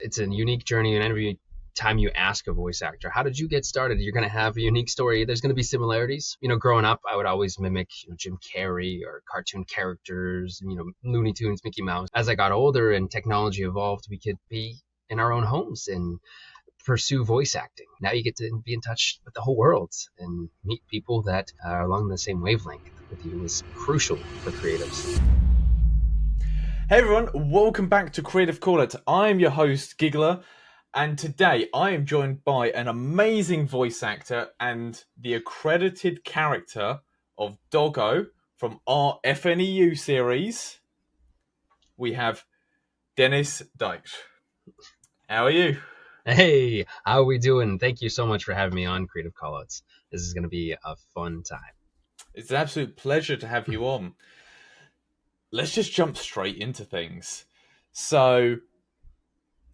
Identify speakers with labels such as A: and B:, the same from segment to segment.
A: it's a unique journey, and every time you ask a voice actor, how did you get started, you're going to have a unique story. There's going to be similarities. Growing up, I would always mimic Jim Carrey or cartoon characters, Looney Tunes, Mickey Mouse. As I got older and technology evolved, we could be in our own homes and pursue voice acting. Now you get to be in touch with the whole world and meet people that are along the same wavelength with you is crucial for creatives.
B: Hey everyone, welcome back to Creative Callouts. I'm your host, Giggila, and today I am joined by an amazing voice actor and the accredited character of Doggo from our FNEU series. We have Dennis Dietrich. How are you?
A: Hey, how are we doing? Thank you so much for having me on Creative Callouts. This is going to be a fun time.
B: It's an absolute pleasure to have you on. Let's just jump straight into things. So,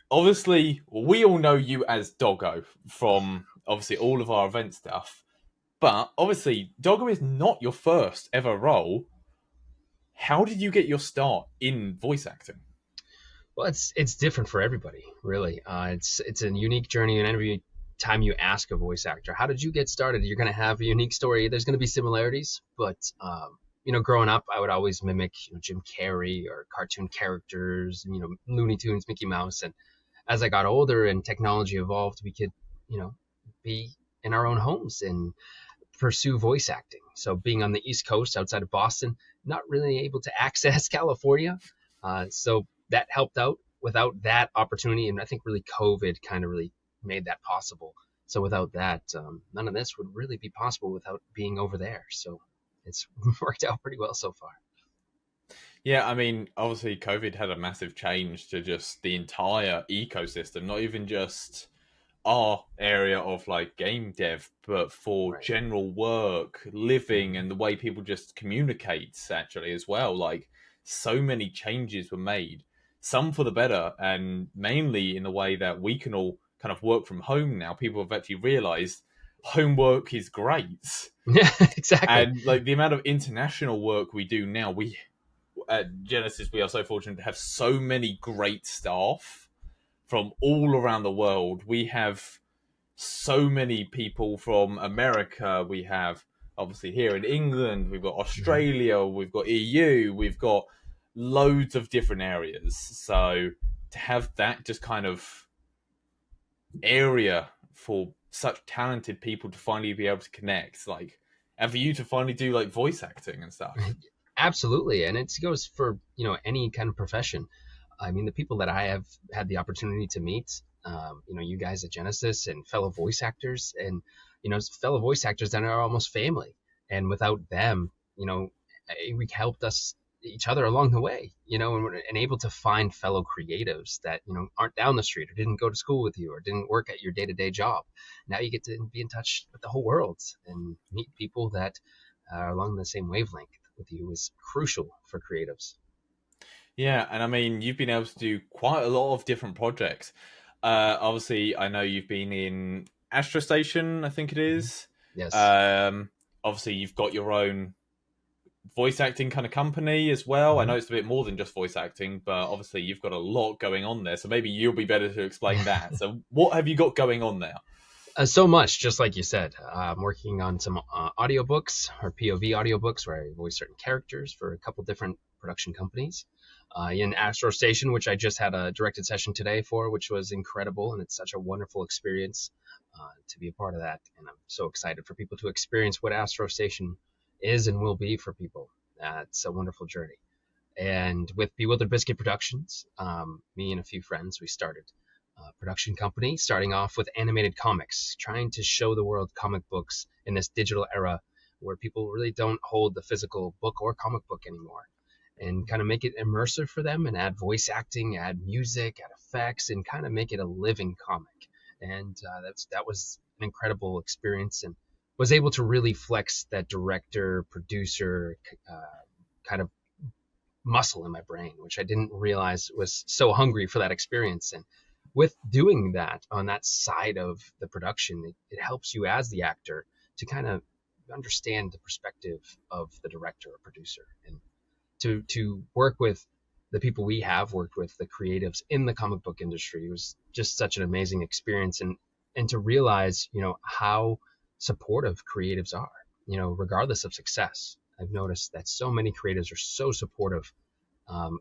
B: obviously, we all know you as Doggo from, obviously, all of our event stuff. But, obviously, Doggo is not your first ever role. How did you get your start in voice acting?
A: Well, it's different for everybody, really. It's a unique journey, and every time you ask a voice actor, how did you get started, you're going to have a unique story. There's going to be similarities, but growing up, I would always mimic Jim Carrey or cartoon characters, Looney Tunes, Mickey Mouse. And as I got older and technology evolved, we could, be in our own homes and pursue voice acting. So being on the East Coast outside of Boston, not really able to access California. So that helped out. Without that opportunity, and I think really COVID kind of really made that possible. So without that, none of this would really be possible without being over there. So it's worked out pretty well so far.
B: Yeah, I mean, obviously COVID had a massive change to just the entire ecosystem, not even just our area of like game dev, but for general work, living, and the way people just communicate actually as well. Like so many changes were made, some for the better, and mainly in the way that we can all kind of work from home now. People have actually realized homework is great.
A: Yeah, exactly.
B: And like the amount of international work we do now, we at Genesis, we are so fortunate to have so many great staff from all around the world. We have so many people from America. We have obviously here in England, we've got Australia, we've got EU, we've got loads of different areas. So to have that just kind of area for such talented people to finally be able to connect, like, and for you to finally do like voice acting and stuff.
A: Absolutely. And it goes for, any kind of profession. I mean, the people that I have had the opportunity to meet, you guys at Genesis and fellow voice actors and, fellow voice actors that are almost family. And without them, we helped each other along the way, and able to find fellow creatives that, aren't down the street or didn't go to school with you or didn't work at your day-to-day job. Now you get to be in touch with the whole world and meet people that are along the same wavelength with you is crucial for creatives.
B: Yeah, and I mean, you've been able to do quite a lot of different projects. Obviously, I know you've been in Astro Station, I think it is.
A: Yes.
B: Obviously, you've got your own voice acting kind of company as well. I know it's a bit more than just voice acting, but obviously you've got a lot going on there. So maybe you'll be better to explain that. So what have you got going on there?
A: So much, just like you said. I'm working on some audiobooks or POV audiobooks where I voice certain characters for a couple different production companies. In Astro Station, which I just had a directed session today for, which was incredible, and it's such a wonderful experience to be a part of that. And I'm so excited for people to experience what Astro Station is and will be for people. It's a wonderful journey. And with Bewildered Biscuit Productions, me and a few friends, we started a production company, starting off with animated comics, trying to show the world comic books in this digital era where people really don't hold the physical book or comic book anymore, and kind of make it immersive for them and add voice acting, add music, add effects, and kind of make it a living comic. And that was an incredible experience, and was able to really flex that director, producer kind of muscle in my brain, which I didn't realize was so hungry for that experience. And with doing that on that side of the production, it helps you as the actor to kind of understand the perspective of the director or producer, and to work with the people we have worked with, the creatives in the comic book industry, was just such an amazing experience. And to realize, how supportive creatives are, regardless of success. I've noticed that so many creatives are so supportive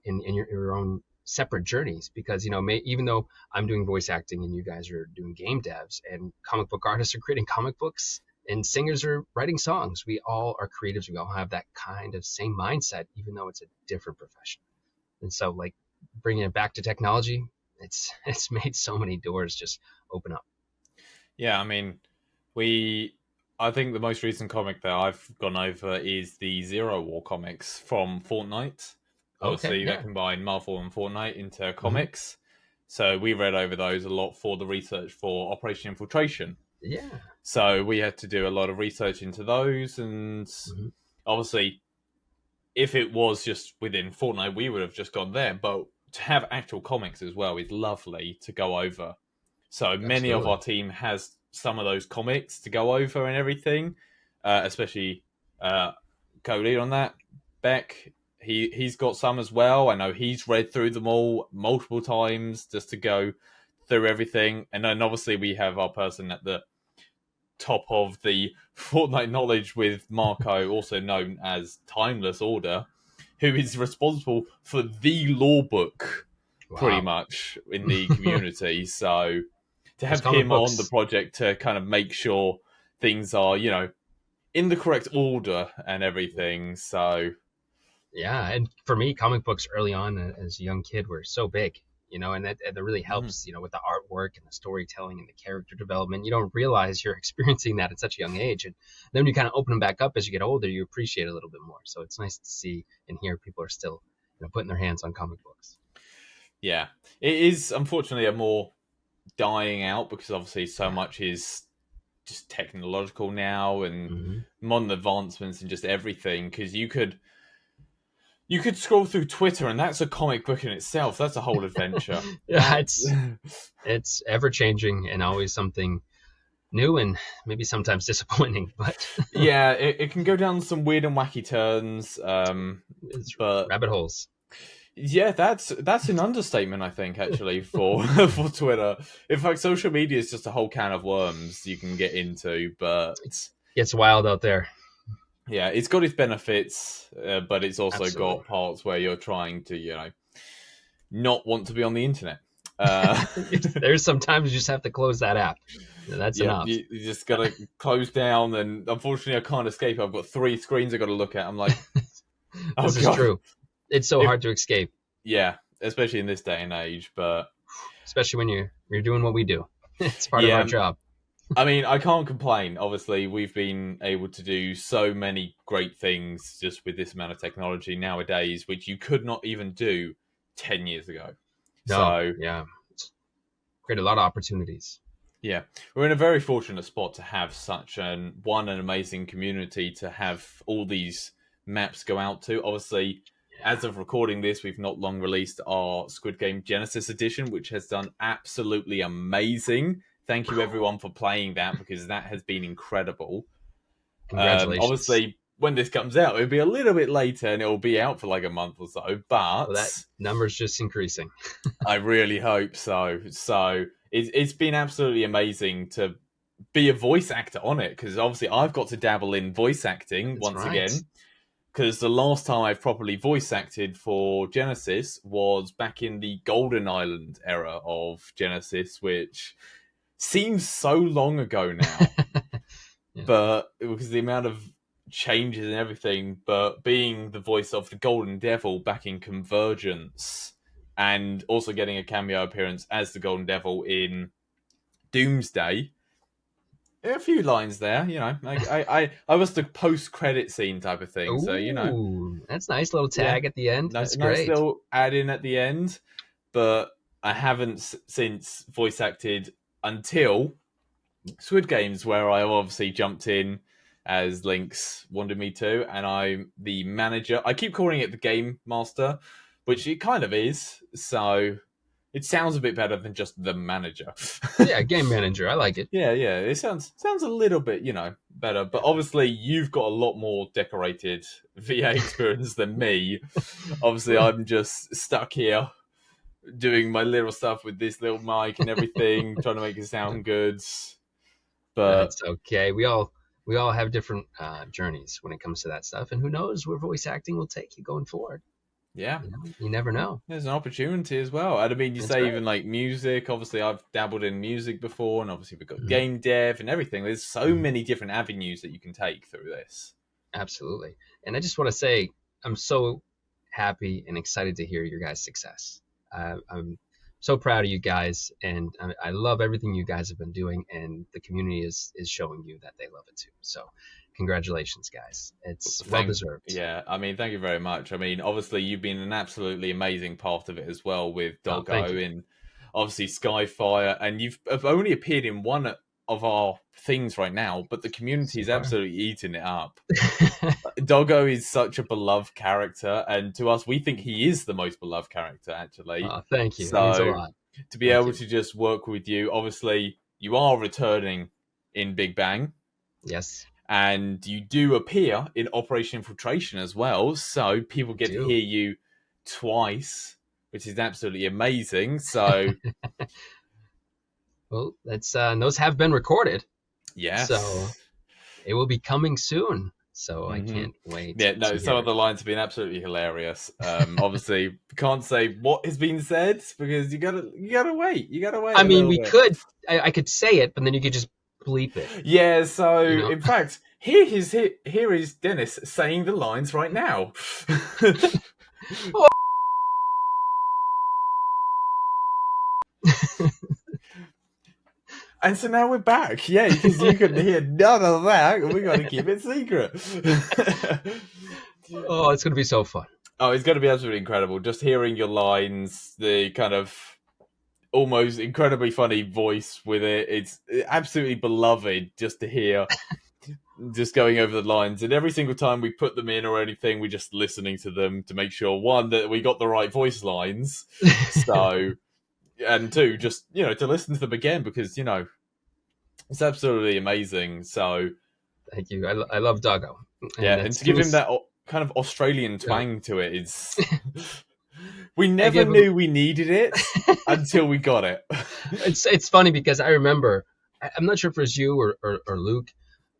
A: in your own separate journeys, because even though I'm doing voice acting and you guys are doing game devs, and comic book artists are creating comic books and singers are writing songs, we all are creatives. We all have that kind of same mindset, even though it's a different profession. And so, like, bringing it back to technology, it's made so many doors just open up.
B: Yeah, I mean, I think the most recent comic that I've gone over is the Zero War comics from Fortnite. Obviously, that combined Marvel and Fortnite into comics. Mm-hmm. So we read over those a lot for the research for Operation Infiltration.
A: Yeah.
B: So we had to do a lot of research into those, and obviously, if it was just within Fortnite, we would have just gone there. But to have actual comics as well is lovely to go over. So many of our team has some of those comics to go over and everything, especially co-lead on that, Beck. He's got some as well. I know he's read through them all multiple times just to go through everything. And then obviously we have our person at the top of the Fortnite knowledge with Marco, also known as Timeless Order, who is responsible for the lore book, pretty much, in the community. So to have him on the project to kind of make sure things are, in the correct order and everything. So
A: yeah, and for me, comic books early on as a young kid were so big, and that really helps, with the artwork and the storytelling and the character development. You don't realize you're experiencing that at such a young age, and then when you kind of open them back up as you get older, you appreciate it a little bit more. So it's nice to see and hear people are still, putting their hands on comic books.
B: Yeah, it is unfortunately a more dying out, because obviously so much is just technological now and modern advancements and just everything. Because you could scroll through Twitter and that's a comic book in itself. That's a whole adventure.
A: Yeah, it's ever changing and always something new and maybe sometimes disappointing, but
B: yeah, it can go down some weird and wacky turns. But
A: rabbit holes.
B: Yeah, that's an understatement, I think, actually, for for Twitter. In fact, social media is just a whole can of worms you can get into, but
A: it's wild out there.
B: Yeah, it's got its benefits, but it's also got parts where you're trying to, not want to be on the internet.
A: There's sometimes you just have to close that app. That's enough.
B: You just got to close down, and unfortunately, I can't escape. I've got 3 screens I've got to look at. I'm like,
A: this is true. It's so hard to escape.
B: Yeah, especially in this day and age, but
A: especially when you're doing what we do. It's part of our job.
B: I mean, I can't complain. Obviously, we've been able to do so many great things just with this amount of technology nowadays, which you could not even do 10 years ago.
A: It's created a lot of opportunities.
B: Yeah, we're in a very fortunate spot to have such an amazing community to have all these maps go out to. Obviously, as of recording this, we've not long released our Squid Game Genesis edition, which has done absolutely amazing. Thank you, everyone, for playing that, because that has been incredible.
A: Congratulations.
B: Obviously, when this comes out, it'll be a little bit later, and it'll be out for like a month or so, but
A: that number's just increasing.
B: I really hope so. So it's been absolutely amazing to be a voice actor on it, because obviously I've got to dabble in voice acting again. Because the last time I've properly voice acted for Genesis was back in the Golden Island era of Genesis, which seems so long ago now. But because the amount of changes and everything, but being the voice of the Golden Devil back in Convergence, and also getting a cameo appearance as the Golden Devil in Doomsday. A few lines there, I was the post-credit scene type of thing.
A: Ooh, so, that's nice. Little tag at the end. That's great.
B: Nice little add-in at the end. But I haven't since voice acted until Squid Games, where I obviously jumped in as Lynx wanted me to, and I'm the manager. I keep calling it the Game Master, which it kind of is. So it sounds a bit better than just the manager.
A: Yeah, game manager. I like it.
B: Yeah. It sounds a little bit, better. But obviously, you've got a lot more decorated VA experience than me. Obviously, I'm just stuck here doing my little stuff with this little mic and everything, trying to make it sound good. But
A: That's okay. We all have different journeys when it comes to that stuff, and who knows where voice acting will take you going forward.
B: yeah,
A: You never know.
B: there's an opportunity as well. And I mean, you
A: That's
B: say
A: right.
B: even like music. Obviously, I've dabbled in music before, and obviously we've got game dev and everything. There's so many different avenues that you can take through this.
A: Absolutely. And I just want to say I'm so happy and excited to hear your guys' success. I'm so proud of you guys, and I love everything you guys have been doing, and the community is showing you that they love it too. So congratulations, guys. It's well deserved.
B: Yeah, I mean, thank you very much. I mean, obviously, you've been an absolutely amazing part of it as well with Doggo and obviously Skyfire, and you've only appeared in one of our things right now, but the community is absolutely eating it up. Doggo is such a beloved character, and to us, we think he is the most beloved character, actually.
A: Thank you.
B: So,
A: that means a lot.
B: To be able to just work with you, obviously, you are returning in Big Bang.
A: Yes.
B: And you do appear in Operation Infiltration as well, so people get to hear you twice, which is absolutely amazing. So,
A: well, that's those have been recorded.
B: Yes.
A: So it will be coming soon. So I can't wait.
B: Yeah, no, some of the lines have been absolutely hilarious. Obviously, can't say what has been said because you gotta wait. You gotta wait.
A: I mean, we could. I could say it, but then you could just bleep it.
B: Yeah. So, in fact, here is Dennis saying the lines right now. And so now we're back. Yeah, because you couldn't hear none of that. We got to keep it secret.
A: Oh, it's going to be so fun.
B: Oh, it's going to be absolutely incredible. Just hearing your lines, the kind of almost incredibly funny voice with it. It's absolutely beloved just to hear, just going over the lines. And every single time we put them in or anything, we're just listening to them to make sure, one, that we got the right voice lines. So... and two, just, to listen to them again because, it's absolutely amazing. So,
A: thank you. I love Doggo.
B: And to give him that kind of Australian twang to it is... we never knew we needed it until we got it.
A: It's funny because I remember, I'm not sure if it was you or Luke,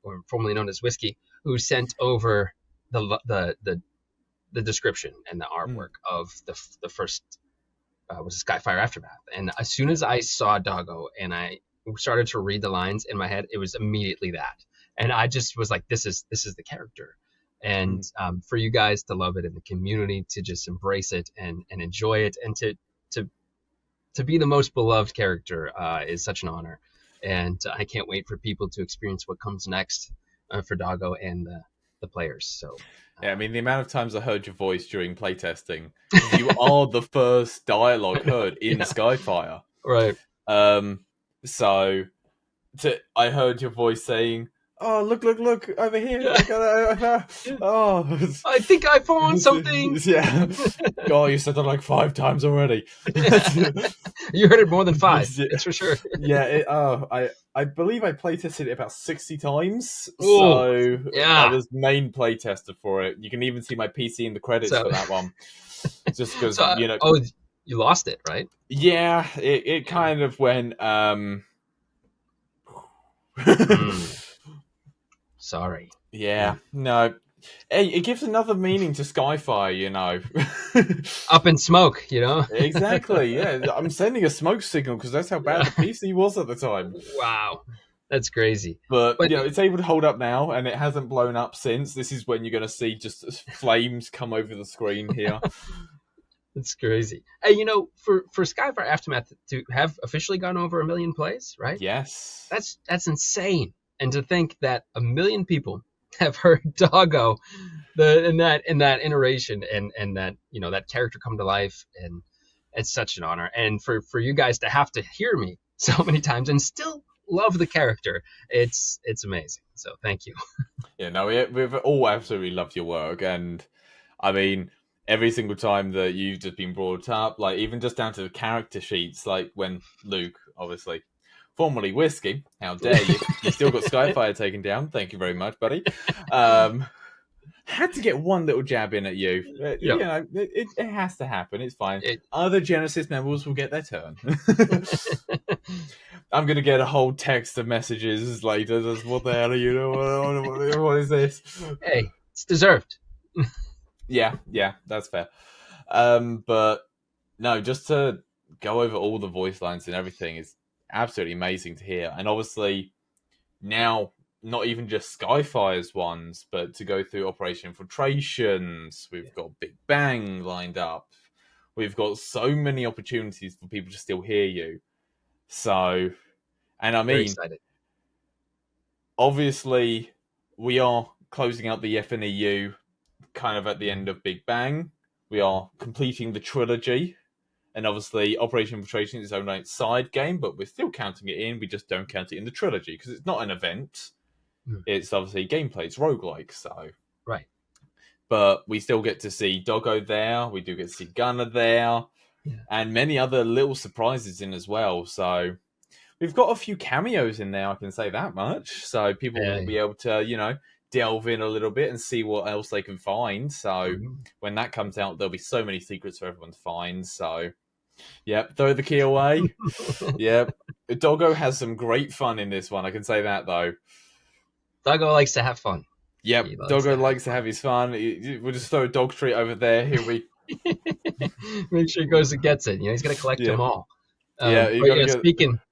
A: or formerly known as Whiskey, who sent over the description and the artwork of the first... was Skyfire Aftermath, and as soon as I saw Doggo and I started to read the lines in my head, it was immediately that, and I just was like, "This is the character." And for you guys to love it, and the community to just embrace it and enjoy it, and to be the most beloved character is such an honor, and I can't wait for people to experience what comes next for Doggo and the players. So.
B: Yeah, I mean, the amount of times I heard your voice during playtesting, you are the first dialogue heard in Skyfire.
A: Right.
B: So I heard your voice saying, "Oh, look over here! Oh,
A: I think I found something."
B: Yeah. Oh, you said that like 5 times already.
A: You heard it more than 5. That's for sure.
B: Yeah. I believe I playtested it about 60 times.
A: Ooh,
B: so
A: yeah.
B: I was main playtester for it. You can even see my PC in the credits for that one. Just because
A: Oh, you lost it, right?
B: Yeah, it kind of went.
A: Sorry.
B: Yeah, no. Hey, it gives another meaning to Skyfire,
A: Up in smoke,
B: Exactly, yeah. I'm sending a smoke signal because that's how bad the PC was at the time.
A: Wow. That's crazy.
B: But it's able to hold up now, and it hasn't blown up since. This is when you're going to see just flames come over the screen here.
A: That's crazy. Hey, for Skyfire Aftermath to have officially gone over 1 million plays, right?
B: Yes.
A: That's insane. And to think that 1 million people have heard Doggo in that iteration and that that character come to life, and it's such an honor. And for you guys to have to hear me so many times and still love the character, it's amazing. So thank you.
B: Yeah, no, we've all absolutely loved your work, and I mean, every single time that you've just been brought up, like even just down to the character sheets, like when Luke, obviously, formerly Whiskey. How dare you? You still got Skyfire taken down. Thank you very much, buddy. Had to get one little jab in at you. You know, it has to happen. It's fine. Other Genesis members will get their turn. I'm going to get a whole text of messages later. What the hell are you doing? What is this?
A: Hey, it's deserved.
B: Yeah, that's fair. But no, just to go over all the voice lines and everything is absolutely amazing to hear. And obviously now, not even just Skyfire's ones, but to go through Operation Infiltrations, we've got Big Bang lined up. We've got so many opportunities for people to still hear you. So, and I mean, obviously, we are closing out the FNEU kind of at the end of Big Bang. We are completing the trilogy. And obviously, Operation Infiltration is its own side game, but we're still counting it in. We just don't count it in the trilogy because it's not an event. It's obviously gameplay. It's roguelike, so.
A: Right.
B: But we still get to see Doggo there. We do get to see Gunnar there. Yeah. And many other little surprises in as well. So we've got a few cameos in there, I can say that much. So people will be able to, you know, delve in a little bit and see what else they can find. So when that comes out, there'll be so many secrets for everyone to find. So, yep, throw the key away. Yep. Doggo has some great fun in this one. I can say that, though.
A: Doggo likes to have fun.
B: Yep, Doggo likes to have his fun. We'll just throw a dog treat over there. Here we
A: make sure he goes and gets it. You know, he's gonna collect them all.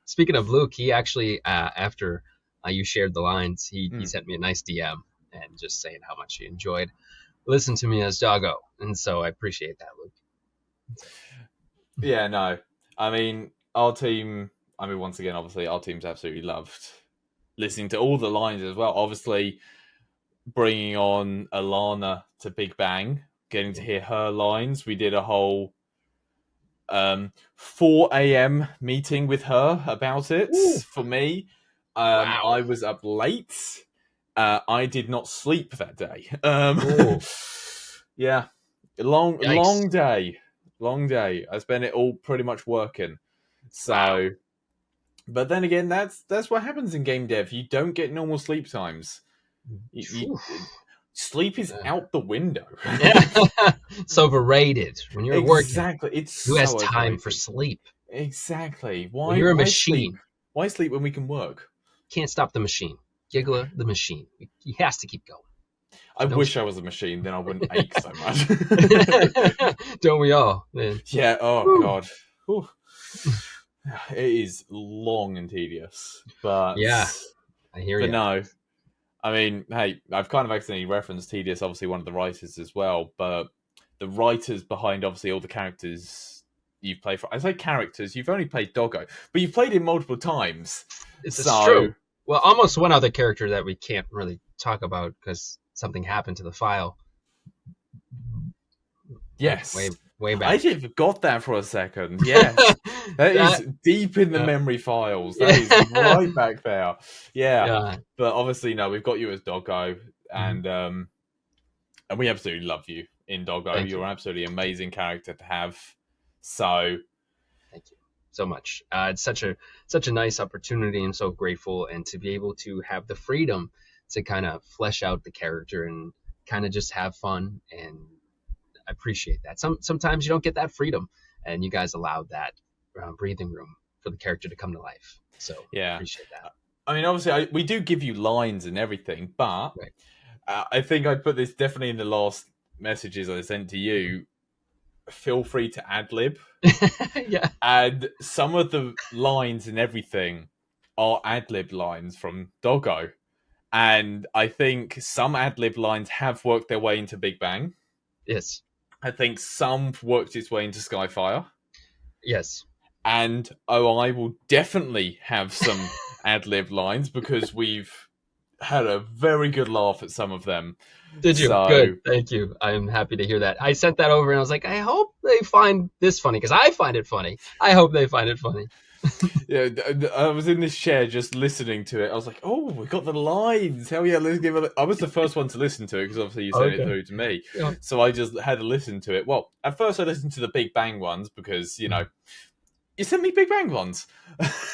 A: Speaking of Luke, he actually after you shared the lines, he sent me a nice DM and just saying how much he enjoyed listen to me as Doggo, and so I appreciate that, Luke.
B: Yeah, no, I mean our team. I mean, once again, obviously our team's absolutely loved listening to all the lines as well. Obviously, bringing on Alana to Big Bang, getting to hear her lines. We did a whole 4 a.m. meeting with her about it. Ooh. For me. Wow. I was up late. I did not sleep that day. Yeah, long day. I spent it all pretty much working. So. Wow. But then again, that's what happens in game dev. You don't get normal sleep times. Sleep is out the window.
A: It's overrated. When you're working,
B: it's
A: who has time for sleep?
B: Exactly.
A: Why? You're a machine.
B: Sleep? Why sleep when we can work?
A: Can't stop the machine. Giggila, the machine. He has to keep going.
B: I wish I was a machine, then I wouldn't ache so much.
A: Don't we all, man?
B: Yeah. Oh, whew. God. Whew. It is long and tedious, but
A: yeah, I hear you.
B: But no, I mean, hey, I've kind of accidentally referenced Tedious, obviously one of the writers as well, but the writers behind obviously all the characters you've played for. I say characters, you've only played Doggo, but you've played him multiple times.
A: It's true. Well, almost one other character that we can't really talk about because something happened to the file.
B: Yes.
A: Way back.
B: I actually forgot that for a second. Yes. that is deep in the memory files. That is right back there. Yeah. But obviously, no, we've got you as Doggo, and we absolutely love you in Doggo. You're an absolutely amazing character to have. So
A: thank you so much. It's such a nice opportunity. I'm so grateful, and to be able to have the freedom to kind of flesh out the character and kind of just have fun, and I appreciate that. Sometimes you don't get that freedom, and you guys allowed that breathing room for the character to come to life. So I appreciate that.
B: I mean, obviously, we do give you lines and everything, but I think I put this definitely in the last messages I sent to you. Feel free to ad-lib.
A: Yeah.
B: And some of the lines and everything are ad-lib lines from Doggo. And I think some ad-lib lines have worked their way into Big Bang.
A: Yes.
B: I think some worked its way into Skyfire.
A: Yes.
B: And I will definitely have some ad-lib lines because we've had a very good laugh at some of them.
A: Did you? Good. Thank you. I'm happy to hear that. I sent that over and I was like, I hope they find this funny because I find it funny. I hope they find it funny.
B: Yeah, I was in this chair just listening to it. I was like, oh, we got the lines. Hell yeah, let's give it. I was the first one to listen to it because obviously you sent it through to me. Yeah. So I just had to listen to it. Well, at first I listened to the Big Bang ones because, you know, You sent me Big Bang ones.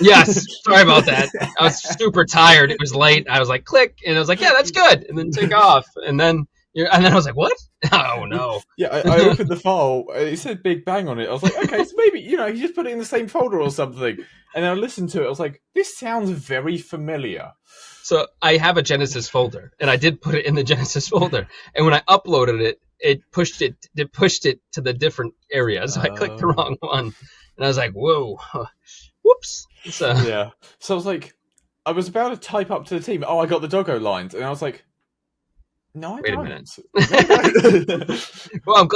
A: Yes, sorry about that. I was super tired. It was late. I was like, click, and I was like, yeah, that's good, and then take off, and then I was like, what? Oh no.
B: Yeah, I opened the file. It said Big Bang on it. I was like, okay, so maybe he just put it in the same folder or something. And then I listened to it. I was like, this sounds very familiar.
A: So I have a Genesis folder, and I did put it in the Genesis folder. And when I uploaded it, it pushed it to the different area. So I clicked the wrong one, and I was like, whoa, whoops. So
B: yeah. So I was like, I was about to type up to the team. Oh, I got the Doggo lines, and I was like, no, I don't.
A: A minute. Well, I'm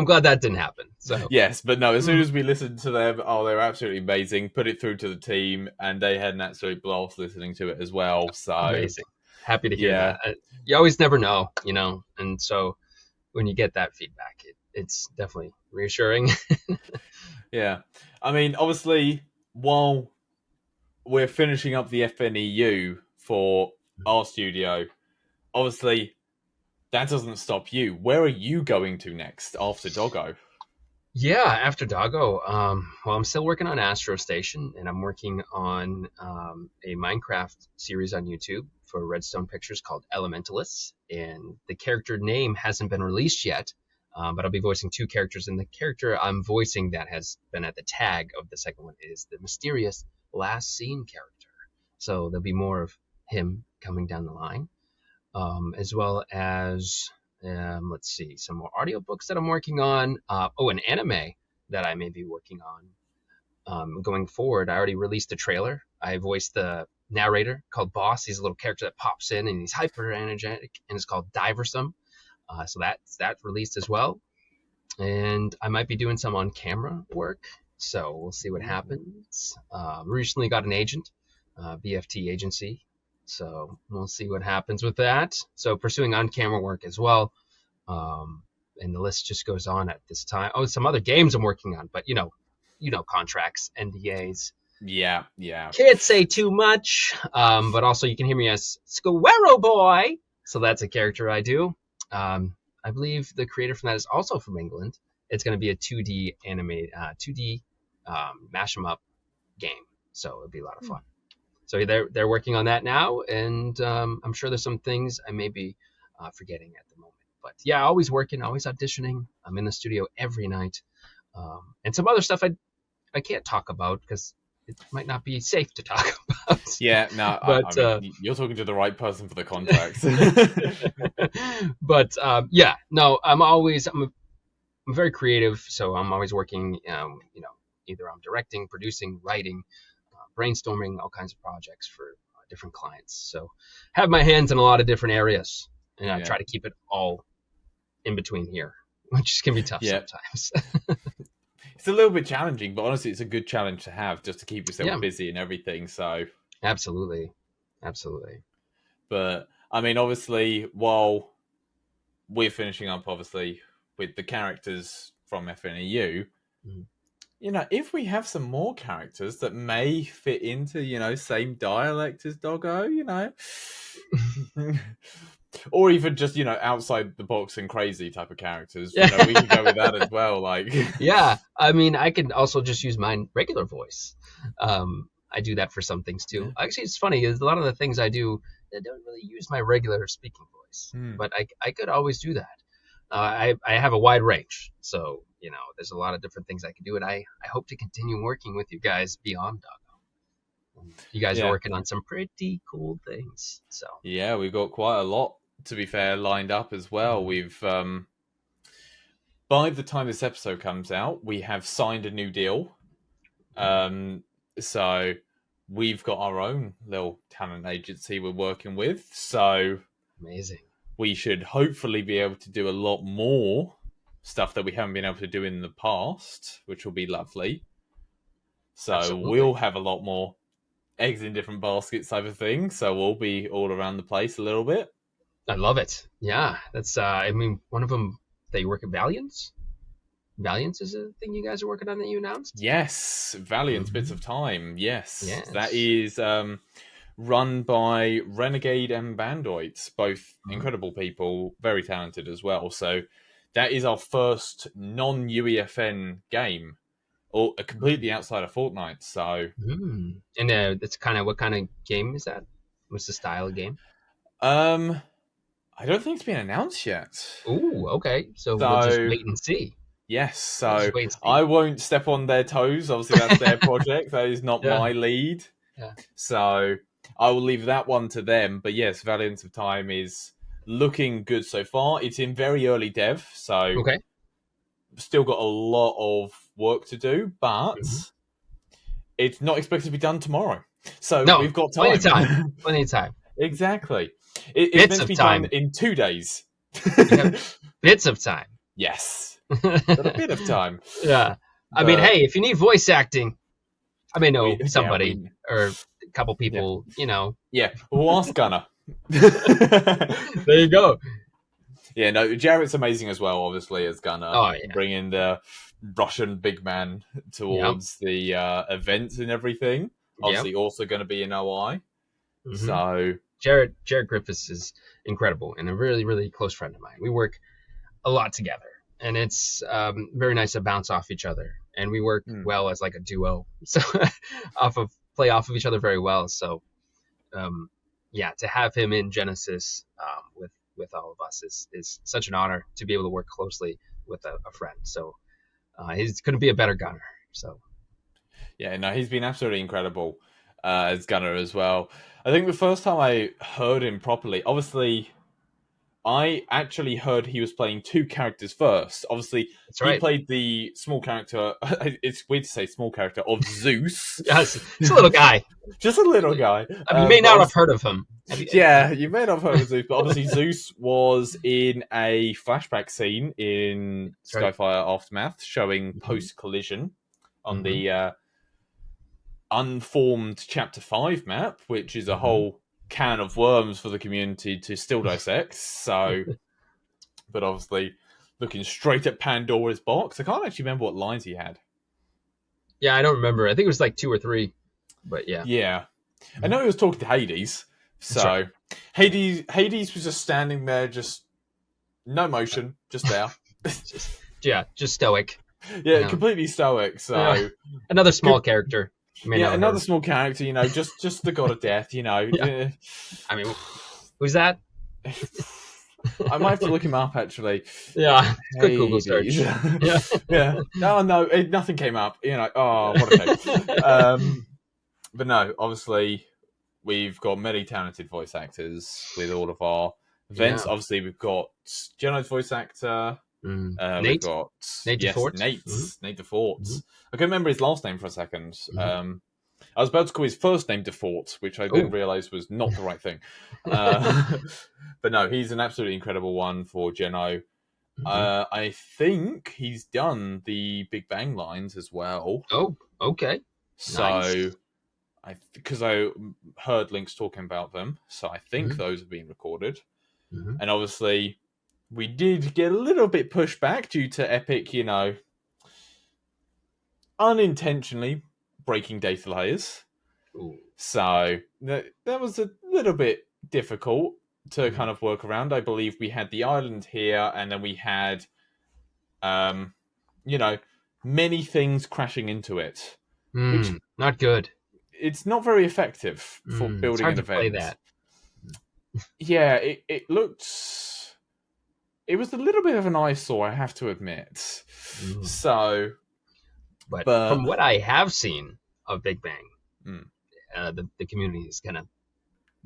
A: glad that didn't happen. So
B: yes, but no, as soon as we listened to them, they're absolutely amazing. Put it through to the team, and they had an absolute blast listening to it as well. So
A: amazing. Happy to hear that. You always never know, and so when you get that feedback, it's definitely reassuring.
B: Yeah. I mean, obviously, while we're finishing up the FNEU for our studio, obviously, that doesn't stop you. Where are you going to next after Doggo?
A: Yeah, after Doggo, well, I'm still working on Astro Station, and I'm working on a Minecraft series on YouTube for Redstone Pictures called Elementalists, and the character name hasn't been released yet, but I'll be voicing 2 characters, and the character I'm voicing that has been at the tag of the second one is the mysterious Last Seen character. So there'll be more of him coming down the line, as well as let's see, some more audiobooks that I'm working on. An anime that I may be working on going forward. I already released a trailer. I voiced the narrator called Boss. He's a little character that pops in, and he's hyper energetic, and it's called Diversome. So that's released as well. And I might be doing some on camera work. So we'll see what happens. Recently got an agent, BFT agency. So we'll see what happens with that. So pursuing on-camera work as well. And the list just goes on at this time. Oh, some other games I'm working on, but contracts, NDAs.
B: Yeah.
A: Can't say too much. But also you can hear me as Squirrel Boy. So that's a character I do. I believe the creator from that is also from England. It's going to be a 2D animated, 2D mash 'em up game. So it'll be a lot of fun. So they're working on that now, and I'm sure there's some things I may be forgetting at the moment. But yeah, always working, always auditioning. I'm in the studio every night, and some other stuff I can't talk about because it might not be safe to talk about.
B: Yeah, no, but I mean, you're talking to the right person for the contract.
A: But I'm very creative, so I'm always working. Either I'm directing, producing, writing, brainstorming all kinds of projects for different clients. So have my hands in a lot of different areas, and I try to keep it all in between here, which can be tough sometimes.
B: It's a little bit challenging, but honestly, it's a good challenge to have just to keep yourself busy and everything. So
A: absolutely.
B: But I mean, obviously, while we're finishing up, obviously, with the characters from FNEU, if we have some more characters that may fit into, same dialect as Doggo, or even just, outside the box and crazy type of characters, we can go with that as well.
A: Yeah, I mean, I can also just use my regular voice. I do that for some things too. Actually, it's funny, is a lot of the things I do, I don't really use my regular speaking voice, but I could always do that. I have a wide range, so there's a lot of different things I can do, and I hope to continue working with you guys beyond Doggo. You guys are working on some pretty cool things. So
B: yeah, we've got quite a lot, to be fair, lined up as well. We've by the time this episode comes out, we have signed a new deal. So we've got our own little talent agency we're working with. So
A: amazing.
B: We should hopefully be able to do a lot more stuff that we haven't been able to do in the past, which will be lovely. So absolutely. We'll have a lot more eggs in different baskets type of thing. So we'll be all around the place a little bit.
A: I love it. Yeah, that's, one of them that you work at Valiants. Valiants is a thing you guys are working on that you announced?
B: Yes, Valiants Bits of Time. Yes. That is run by Renegade and Bandoids, both incredible people, very talented as well. So that is our first non-UEFN game. or completely outside of Fortnite. So,
A: And that's kind of what kind of game is that? What's the style of game?
B: I don't think it's been announced yet.
A: Ooh, okay. So we'll just
B: So,
A: wait and see.
B: yes.
A: We'll
B: So
A: just wait and see.
B: I won't step on their toes. Obviously, that's their project. That is not
A: Yeah.
B: my lead.
A: Yeah.
B: So I will leave that one to them. But yes, Valiants of Time is looking good so far. It's in very early dev, so
A: Okay.
B: still got a lot of work to do, but it's not expected to be done tomorrow. So
A: No,
B: we've got
A: plenty
B: time.
A: of time. Plenty of time.
B: Exactly. It's
A: Bits
B: meant to
A: of
B: be
A: time.
B: done in 2 days.
A: You have bits of time.
B: Yes. Got a bit of time.
A: Yeah. I mean, hey, if you need voice acting, I may know somebody or a couple people, you know.
B: Yeah, we'll ask Gunnar.
A: There you go.
B: Yeah, no, Jarret's amazing as well, obviously, as Gunnar.
A: Oh, yeah.
B: Bringing the Russian big man towards the events and everything. Obviously, also going to be in OI. So
A: Jarret Griffis is incredible and a really, really close friend of mine. We work a lot together, and it's very nice to bounce off each other. And we work well as like a duo, so play off of each other very well. So, yeah, to have him in Genesis with all of us is such an honor to be able to work closely with a friend. So, he's couldn't be a better Gunnar. So,
B: yeah, no, he's been absolutely incredible as Gunnar as well. I think the first time I heard him properly, obviously, I actually heard he was playing 2 characters first. Obviously, he played the small character. It's weird to say small character of Zeus.
A: Yes, it's a little guy.
B: Just a little guy.
A: You may not have heard of him.
B: Yeah, you may not have heard of Zeus, but obviously Zeus was in a flashback scene in Skyfire Aftermath, showing post-collision on the unformed Chapter 5 map, which is a whole can of worms for the community to still dissect. So, but obviously, looking straight at Pandora's box. I can't actually remember what lines he had.
A: Yeah, I don't remember. I think it was like 2 or 3, but yeah.
B: Yeah, I know he was talking to Hades. So Hades was just standing there, just no motion, just there.
A: just stoic.
B: Yeah, completely stoic. So
A: another small character.
B: Another small character. You know, just the god of death. You know.
A: Yeah. I mean, who's that?
B: I might have to look him up actually.
A: Yeah, quick Google search.
B: Yeah. No, nothing came up. You know. Oh, what a shame. But no, obviously, we've got many talented voice actors with all of our events. Obviously, we've got Geno's voice actor.
A: Nate?
B: We've got
A: Nate DeFort.
B: Nate DeFort. I can remember his last name for a second. I was about to call his first name DeFort, which I then realised was not the right thing. But no, he's an absolutely incredible one for Geno. I think he's done the Big Bang lines as well.
A: Oh, okay.
B: So,
A: nice.
B: Because I heard Lynx talking about them, so I think those have been recorded. And obviously, we did get a little bit pushed back due to Epic, you know, unintentionally breaking data layers. So that was a little bit difficult to kind of work around. I believe we had the island here, and then we had, you know, many things crashing into it. Which,
A: not good.
B: It's not very effective for building an event.
A: Play that.
B: Yeah, it looked... It was a little bit of an eyesore, I have to admit. So...
A: But from what I have seen of Big Bang, the community is gonna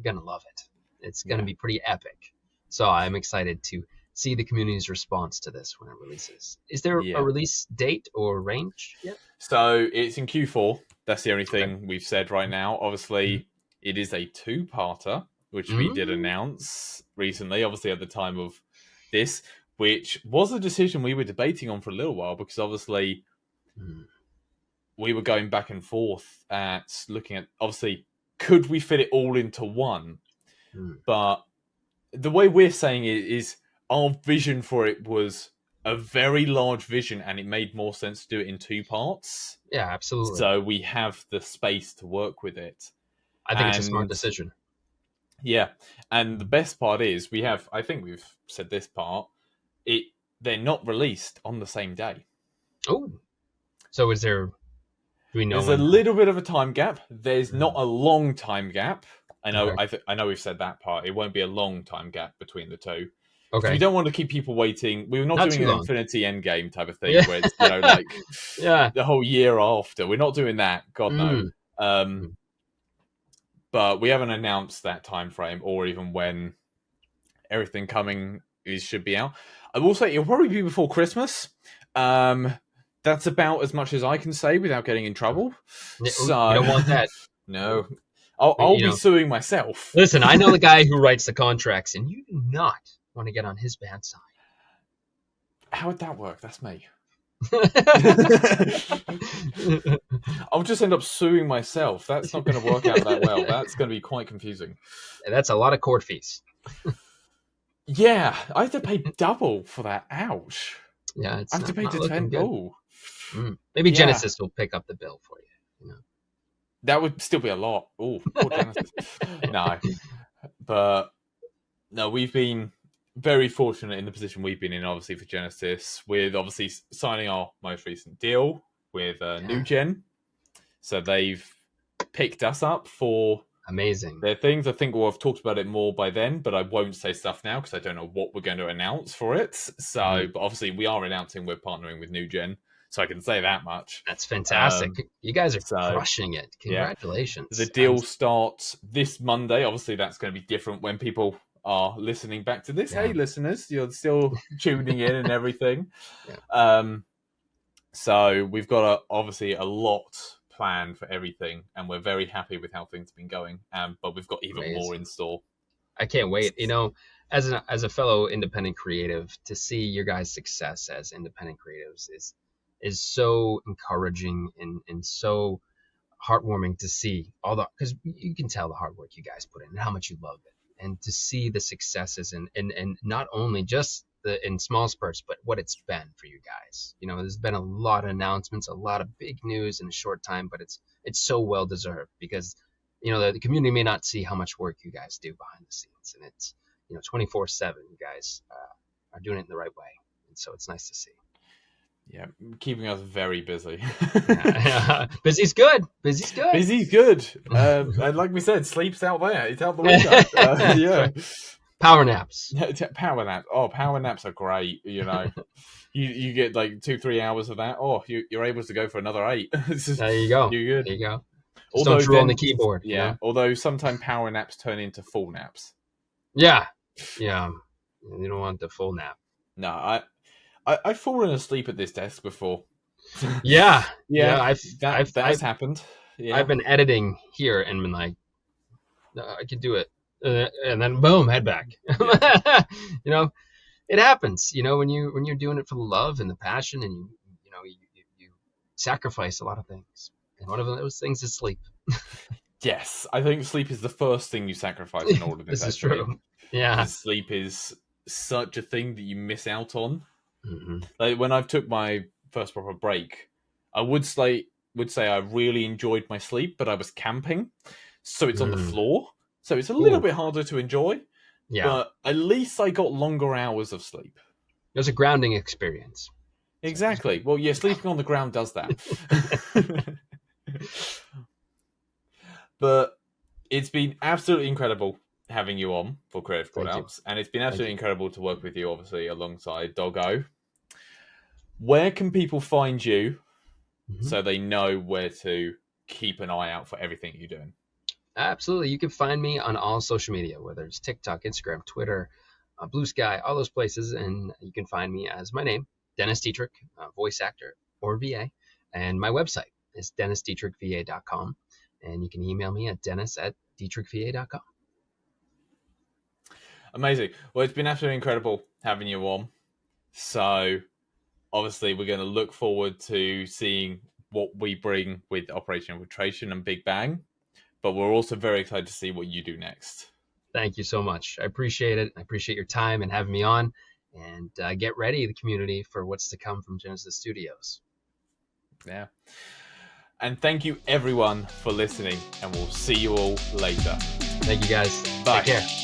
A: love it. It's gonna be pretty epic. So I'm excited to see the community's response to this when it releases. Is there a release date or range yet?
B: So it's in Q4. That's the only thing we've said right now. Obviously, it is a 2-parter, which we did announce recently, obviously at the time of this, which was a decision we were debating on for a little while, because obviously we were going back and forth at looking at, obviously, could we fit it all into one? But the way we're saying it is our vision for it was a very large vision, and it made more sense to do it in 2 parts.
A: Yeah, absolutely.
B: So we have the space to work with it.
A: I think it's a smart decision.
B: Yeah, and the best part is I think we've said this part, they're not released on the same day.
A: Oh. So is there? Do we know?
B: There's a little bit of a time gap. There's not a long time gap. I know.
A: Okay.
B: I know we've said that part. It won't be a long time gap between the two.
A: Okay.
B: We don't want to keep people waiting. We're not doing an Infinity Endgame type of thing where it's like the whole year after. We're not doing that. God no. But we haven't announced that time frame or even when everything coming should be out. I will say it'll probably be before Christmas. That's about as much as I can say without getting in trouble. So
A: you don't want that.
B: No. I'll be suing myself.
A: Listen, I know the guy who writes the contracts, and you do not want to get on his bad side.
B: How would that work? That's me. I'll just end up suing myself. That's not going to work out that well. That's going to be quite confusing.
A: And that's a lot of court fees.
B: Yeah, I have to pay double for that. Ouch.
A: Yeah, it's
B: I have to pay to defend. Oh,
A: maybe Genesis will pick up the bill for you.
B: That would still be a lot. Oh, poor Genesis. No, but no, we've been very fortunate in the position we've been in, obviously, for Genesis, with obviously signing our most recent deal with New Gen. So they've picked us up for their things. I think we'll have talked about it more by then, but I won't say stuff now because I don't know what we're going to announce for it. So, but obviously we are announcing we're partnering with New Gen, so I can say that much.
A: That's fantastic. You guys are crushing it. Congratulations.
B: Yeah. The deal starts this Monday. Obviously that's going to be different when people are listening back to this. Hey, listeners, you're still tuning in and everything. So we've got obviously a lot planned for everything, and we're very happy with how things have been going. But we've got even more in store.
A: I can't wait. As a fellow independent creative, to see your guys' success as independent creatives is so encouraging and so heartwarming to see because you can tell the hard work you guys put in and how much you love it. And to see the successes and not only just in small spurts, but what it's been for you guys. There's been a lot of announcements, a lot of big news in a short time, but it's so well deserved because, the community may not see how much work you guys do behind the scenes. And it's, 24/7, you guys are doing it in the right way. And so it's nice to see.
B: Yeah, keeping us very busy.
A: Busy's good. Busy's good.
B: Busy's good. And like we said, sleep's out there. It's out the window. Yeah.
A: Power naps.
B: Power naps. Oh, power naps are great. You get like 2-3 hours of that. Oh, you're able to go for another 8.
A: There you go.
B: You're good.
A: There you go.
B: Although
A: don't drool on the keyboard.
B: Yeah. Although sometimes power naps turn into full naps. Yeah.
A: Yeah. You don't want the full nap.
B: No, I've fallen asleep at this desk before.
A: Yeah.
B: That's happened. Yeah.
A: I've been editing here and been like, no, I can do it. And then boom, head back. It happens, when you're doing it for the love and the passion, and you sacrifice a lot of things. And one of those things is sleep.
B: Yes, I think sleep is the first thing you sacrifice in all of this.
A: This is true. Yeah.
B: Because sleep is such a thing that you miss out on. Mm-hmm. Like when I took my first proper break, I would say I really enjoyed my sleep, but I was camping, so it's on the floor, so it's a little bit harder to enjoy. Yeah, but at least I got longer hours of sleep.
A: It was a grounding experience.
B: Exactly. Well, yeah, sleeping on the ground does that. But it's been absolutely incredible having you on for Creative Callouts, and it's been absolutely incredible to work with you, obviously, alongside Doggo. Where can people find you so they know where to keep an eye out for everything you're doing?
A: Absolutely. You can find me on all social media, whether it's TikTok, Instagram, Twitter, Blue Sky, all those places, and you can find me as my name, Dennis Dietrich, voice actor or VA, and my website is dennisdietrichva.com, and you can email me at dennis@dietrichva.com.
B: Amazing. Well, it's been absolutely incredible having you on. So, obviously, we're going to look forward to seeing what we bring with Operation Infiltration and Big Bang. But we're also very excited to see what you do next.
A: Thank you so much. I appreciate it. I appreciate your time and having me on. And get ready, the community, for what's to come from Genesis Studios.
B: Yeah. And thank you, everyone, for listening. And we'll see you all later.
A: Thank you, guys.
B: Bye.
A: Take care.